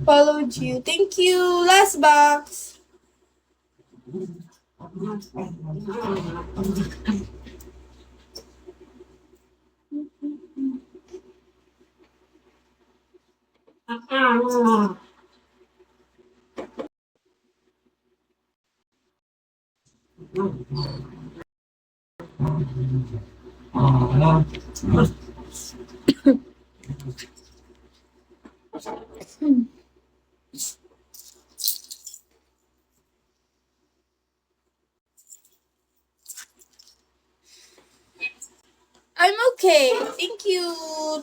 Followed you. Thank you. Last box. I'm okay. Thank you.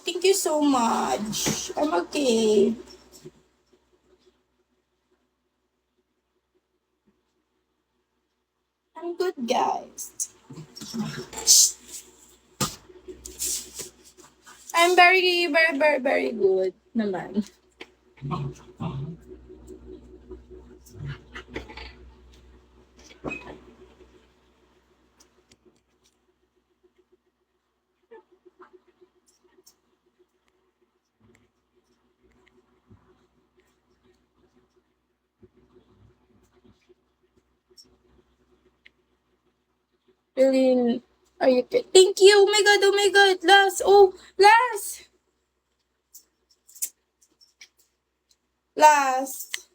Thank you so much. I'm okay. I'm good, guys. I'm very good naman. Really, are you okay? Thank you. Oh my god, oh my god. Last. Oh, last. Last.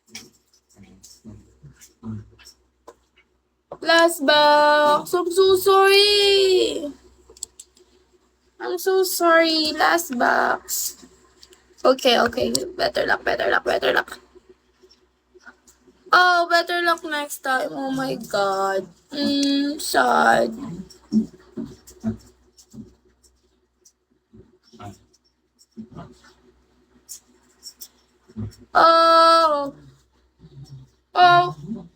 Last box. I'm so sorry. I'm so sorry. Last box. Okay, okay. Better luck, better luck, better luck. Oh, better luck next time. Oh my god. Sad. Oh. Oh.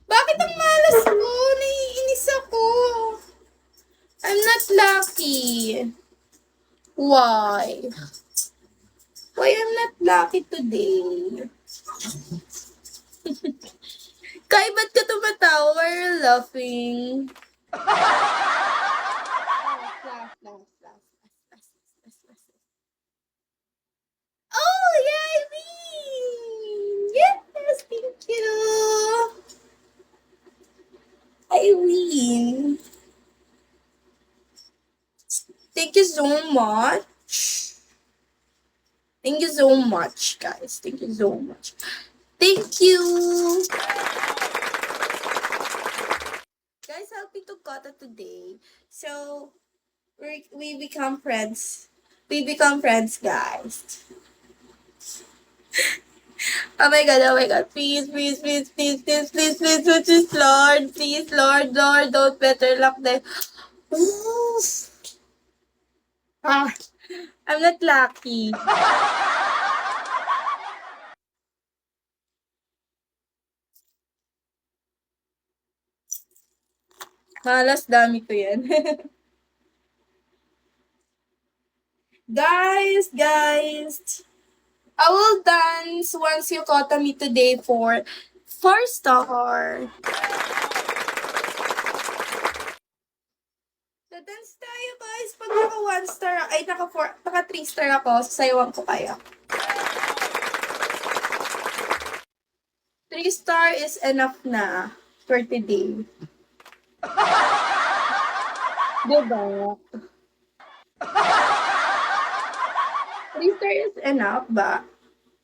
Bakit ang malas ko? Naiinis ako. I'm not lucky. Why? Why I'm not lucky today? Kai, ba't ka tumatawa? Why are you laughing? Oh, yeah, I win! Yes, thank you. I win. Thank you so much. Thank you so much, guys. Thank you so much. Thank you. Guys, help me to Kota today. So, we become friends. We become friends, guys. Oh my god, oh my god. Please, please, please, please, please, please, please, please, please, Lord. Please, Lord, Lord, don't better luck them. Ah, I'm not lucky. Malas, dami ko yan. Guys, I will dance once you caught me today for 4-star. Dance tayo guys. Pag naka 1-star, ay naka 3-star ako, sasayawan ko kayo. 3-star is enough na for today. Diba? 3-star is enough ba?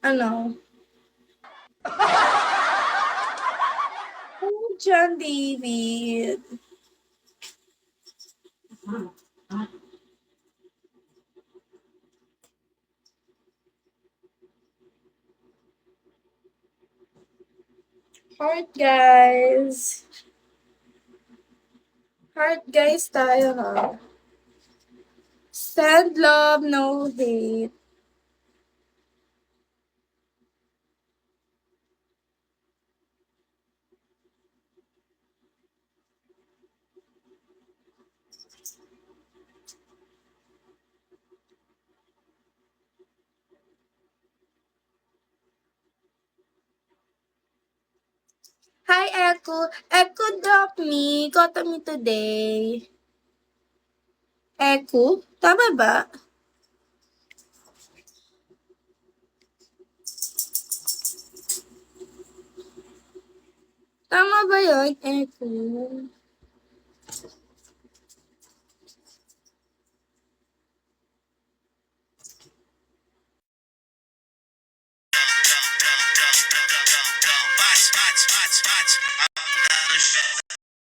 Ano? Oh, John David. Heart guys. Heart guys tayo ha. Send love, no hate. Hi, Echo. Echo, drop me. Got me today. Echo? Tama ba? Tama ba yun, Echo? Watch, watch, watch, watch. I'm gonna show